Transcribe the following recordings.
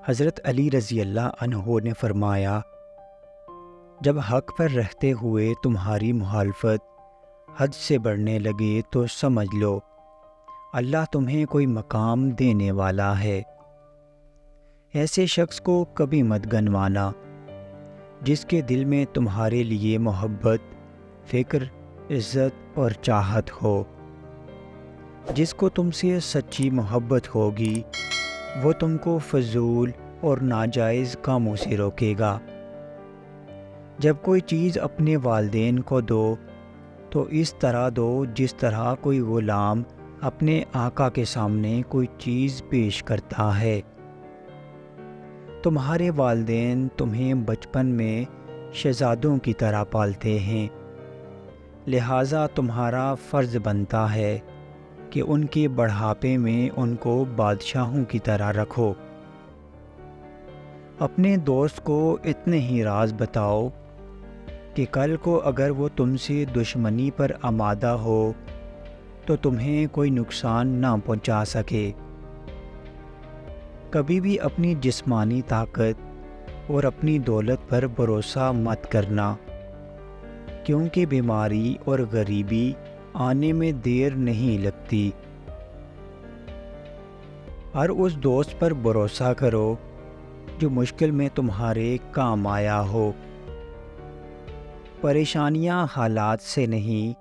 حضرت علی رضی اللہ عنہ نے فرمایا، جب حق پر رہتے ہوئے تمہاری مخالفت حد سے بڑھنے لگے تو سمجھ لو اللہ تمہیں کوئی مقام دینے والا ہے۔ ایسے شخص کو کبھی مت گنوانا جس کے دل میں تمہارے لیے محبت، فکر، عزت اور چاہت ہو۔ جس کو تم سے سچی محبت ہوگی وہ تم کو فضول اور ناجائز کاموں سے روکے گا۔ جب کوئی چیز اپنے والدین کو دو تو اس طرح دو جس طرح کوئی غلام اپنے آقا کے سامنے کوئی چیز پیش کرتا ہے۔ تمہارے والدین تمہیں بچپن میں شہزادوں کی طرح پالتے ہیں، لہٰذا تمہارا فرض بنتا ہے کہ ان کے بڑھاپے میں ان کو بادشاہوں کی طرح رکھو۔ اپنے دوست کو اتنے ہی راز بتاؤ کہ کل کو اگر وہ تم سے دشمنی پر آمادہ ہو تو تمہیں کوئی نقصان نہ پہنچا سکے۔ کبھی بھی اپنی جسمانی طاقت اور اپنی دولت پر بھروسہ مت کرنا، کیونکہ بیماری اور غریبی آنے میں دیر نہیں لگتی۔ ہر اس دوست پر بھروسہ کرو جو مشکل میں تمہارے کام آیا ہو۔ پریشانیاں حالات سے نہیں،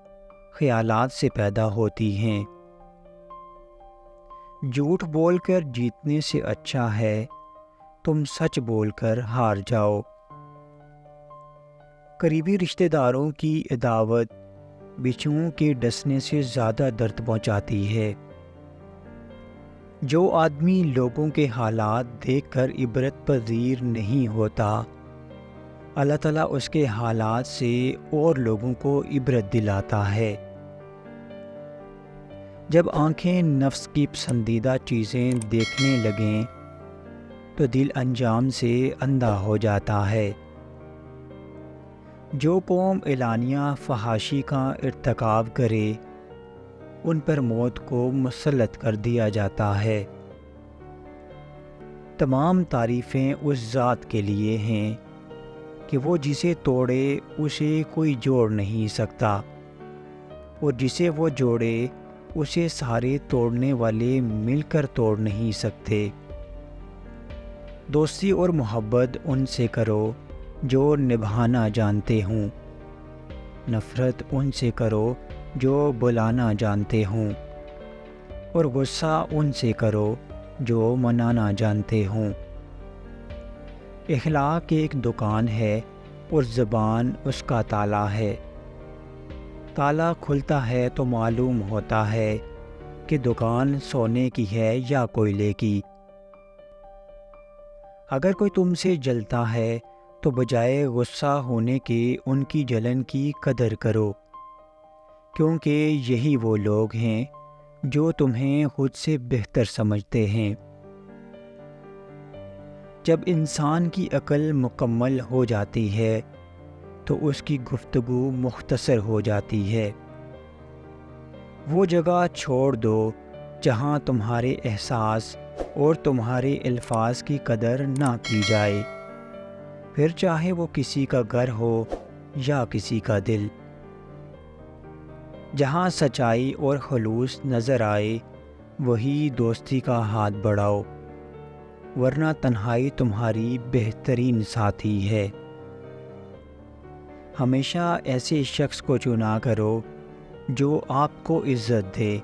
خیالات سے پیدا ہوتی ہیں۔ جھوٹ بول کر جیتنے سے اچھا ہے تم سچ بول کر ہار جاؤ۔ قریبی رشتہ داروں کی عداوت بچھوؤں کے ڈسنے سے زیادہ درد پہنچاتی ہے۔ جو آدمی لوگوں کے حالات دیکھ کر عبرت پذیر نہیں ہوتا، اللہ تعالیٰ اس کے حالات سے اور لوگوں کو عبرت دلاتا ہے۔ جب آنکھیں نفس کی پسندیدہ چیزیں دیکھنے لگیں تو دل انجام سے اندھا ہو جاتا ہے۔ جو قوم اعلانیہ فحاشی کا ارتکاب کرے ان پر موت کو مسلط کر دیا جاتا ہے۔ تمام تعریفیں اس ذات کے لیے ہیں کہ وہ جسے توڑے اسے کوئی جوڑ نہیں سکتا، اور جسے وہ جوڑے اسے سارے توڑنے والے مل کر توڑ نہیں سکتے۔ دوستی اور محبت ان سے کرو جو نبھانا جانتے ہوں، نفرت ان سے کرو جو بلانا جانتے ہوں، اور غصہ ان سے کرو جو منانا جانتے ہوں۔ اخلاق ایک دکان ہے اور زبان اس کا تالا ہے۔ تالا کھلتا ہے تو معلوم ہوتا ہے کہ دکان سونے کی ہے یا کوئلے کی۔ اگر کوئی تم سے جلتا ہے تو بجائے غصہ ہونے کے ان کی جلن کی قدر کرو، کیونکہ یہی وہ لوگ ہیں جو تمہیں خود سے بہتر سمجھتے ہیں۔ جب انسان کی عقل مکمل ہو جاتی ہے تو اس کی گفتگو مختصر ہو جاتی ہے۔ وہ جگہ چھوڑ دو جہاں تمہارے احساس اور تمہارے الفاظ کی قدر نہ کی جائے، پھر چاہے وہ کسی کا گھر ہو یا کسی کا دل۔ جہاں سچائی اور خلوص نظر آئے وہی دوستی کا ہاتھ بڑھاؤ، ورنہ تنہائی تمہاری بہترین ساتھی ہے۔ ہمیشہ ایسے شخص کو چنا کرو جو آپ کو عزت دے،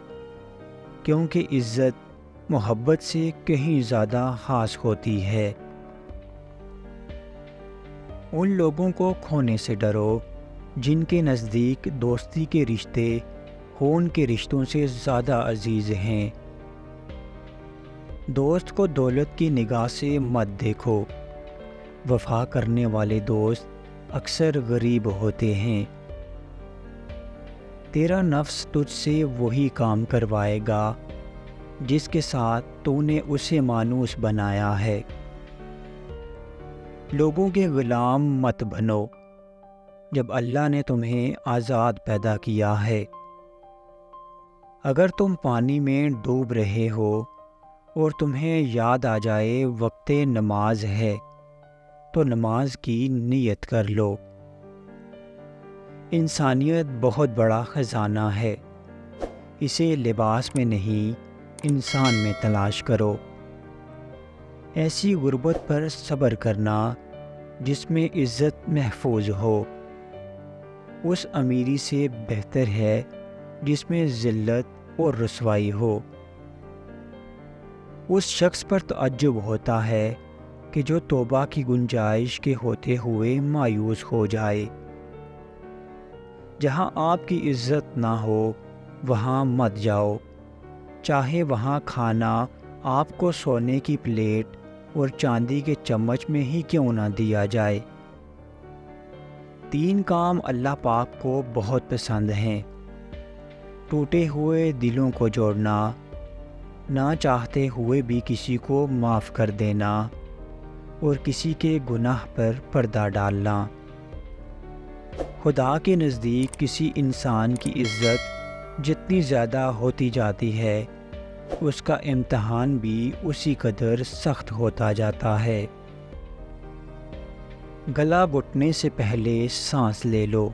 کیونکہ عزت محبت سے کہیں زیادہ خاص ہوتی ہے۔ ان لوگوں کو کھونے سے ڈرو جن کے نزدیک دوستی کے رشتے خون کے رشتوں سے زیادہ عزیز ہیں۔ دوست کو دولت کی نگاہ سے مت دیکھو، وفا کرنے والے دوست اکثر غریب ہوتے ہیں۔ تیرا نفس تجھ سے وہی کام کروائے گا جس کے ساتھ تو نے اسے مانوس بنایا ہے۔ لوگوں کے غلام مت بنو جب اللہ نے تمہیں آزاد پیدا کیا ہے۔ اگر تم پانی میں ڈوب رہے ہو اور تمہیں یاد آ جائے وقت نماز ہے تو نماز کی نیت کر لو۔ انسانیت بہت بڑا خزانہ ہے، اسے لباس میں نہیں انسان میں تلاش کرو۔ ایسی غربت پر صبر کرنا جس میں عزت محفوظ ہو، اس امیری سے بہتر ہے جس میں ذلت اور رسوائی ہو۔ اس شخص پر تعجب ہوتا ہے کہ جو توبہ کی گنجائش کے ہوتے ہوئے مایوس ہو جائے۔ جہاں آپ کی عزت نہ ہو وہاں مت جاؤ، چاہے وہاں کھانا آپ کو سونے کی پلیٹ اور چاندی کے چمچ میں ہی کیوں نہ دیا جائے۔ 3 کام اللہ پاک کو بہت پسند ہیں: ٹوٹے ہوئے دلوں کو جوڑنا، نہ چاہتے ہوئے بھی کسی کو معاف کر دینا، اور کسی کے گناہ پر پردہ ڈالنا۔ خدا کے نزدیک کسی انسان کی عزت جتنی زیادہ ہوتی جاتی ہے، اس کا امتحان بھی اسی قدر سخت ہوتا جاتا ہے۔ گلا گھٹنے سے پہلے سانس لے لو،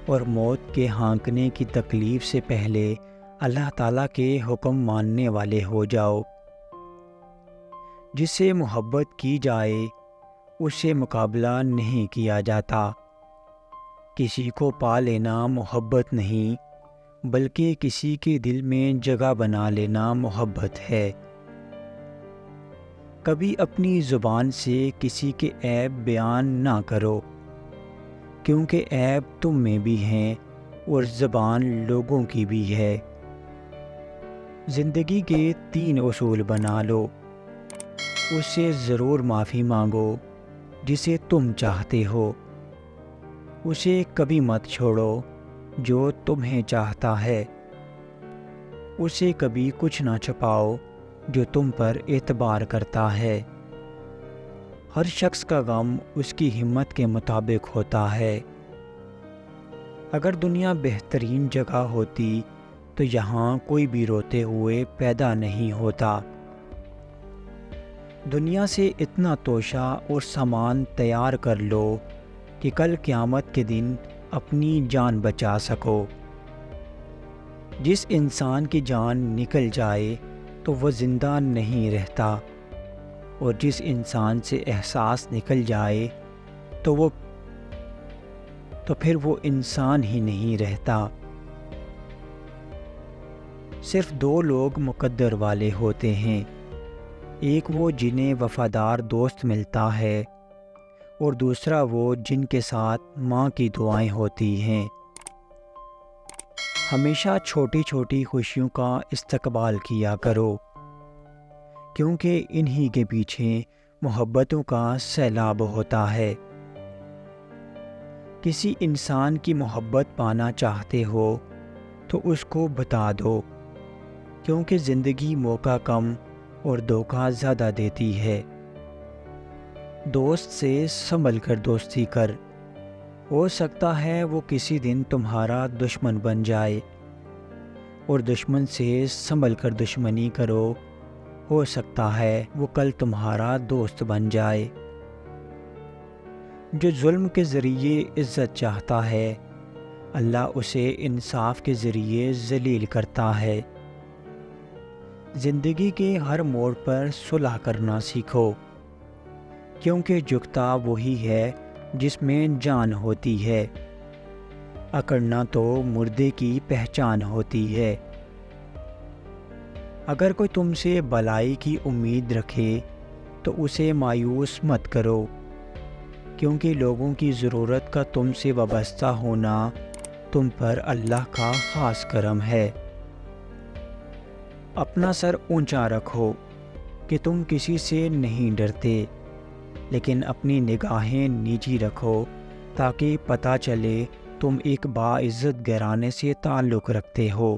اور موت کے ہانکنے کی تکلیف سے پہلے اللہ تعالیٰ کے حکم ماننے والے ہو جاؤ۔ جس سے محبت کی جائے اس سے مقابلہ نہیں کیا جاتا۔ کسی کو پا لینا محبت نہیں، بلکہ کسی کے دل میں جگہ بنا لینا محبت ہے۔ کبھی اپنی زبان سے کسی کے عیب بیان نہ کرو، کیونکہ عیب تم میں بھی ہیں اور زبان لوگوں کی بھی ہے۔ زندگی کے 3 اصول بنا لو، اس سے ضرور معافی مانگو جسے تم چاہتے ہو، اسے کبھی مت چھوڑو جو تمہیں چاہتا ہے، اسے کبھی کچھ نہ چھپاؤ جو تم پر اعتبار کرتا ہے۔ ہر شخص کا غم اس کی ہمت کے مطابق ہوتا ہے۔ اگر دنیا بہترین جگہ ہوتی تو یہاں کوئی بھی روتے ہوئے پیدا نہیں ہوتا۔ دنیا سے اتنا توشہ اور سامان تیار کر لو کہ کل قیامت کے دن اپنی جان بچا سکو۔ جس انسان کی جان نکل جائے تو وہ زندہ نہیں رہتا، اور جس انسان سے احساس نکل جائے تو پھر وہ انسان ہی نہیں رہتا۔ صرف 2 لوگ مقدر والے ہوتے ہیں، ایک وہ جنہیں وفادار دوست ملتا ہے، اور دوسرا وہ جن کے ساتھ ماں کی دعائیں ہوتی ہیں۔ ہمیشہ چھوٹی چھوٹی خوشیوں کا استقبال کیا کرو، کیونکہ انہی کے پیچھے محبتوں کا سیلاب ہوتا ہے۔ کسی انسان کی محبت پانا چاہتے ہو تو اس کو بتا دو، کیونکہ زندگی موقع کم اور دھوکہ زیادہ دیتی ہے۔ دوست سے سنبھل کر دوستی کر، ہو سکتا ہے وہ کسی دن تمہارا دشمن بن جائے، اور دشمن سے سنبھل کر دشمنی کرو، ہو سکتا ہے وہ کل تمہارا دوست بن جائے۔ جو ظلم کے ذریعے عزت چاہتا ہے، اللہ اسے انصاف کے ذریعے ذلیل کرتا ہے۔ زندگی کے ہر موڑ پر صلح کرنا سیکھو، کیونکہ جھکتا وہی ہے جس میں جان ہوتی ہے، اکڑنا تو مردے کی پہچان ہوتی ہے۔ اگر کوئی تم سے بھلائی کی امید رکھے تو اسے مایوس مت کرو، کیونکہ لوگوں کی ضرورت کا تم سے وابستہ ہونا تم پر اللہ کا خاص کرم ہے۔ اپنا سر اونچا رکھو کہ تم کسی سے نہیں ڈرتے، لیکن اپنی نگاہیں نیچی رکھو تاکہ پتہ چلے تم ایک باعزت گھرانے سے تعلق رکھتے ہو۔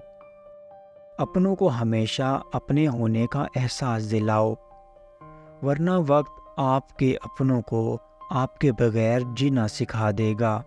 اپنوں کو ہمیشہ اپنے ہونے کا احساس دلاؤ، ورنہ وقت آپ کے اپنوں کو آپ کے بغیر جینا سکھا دے گا۔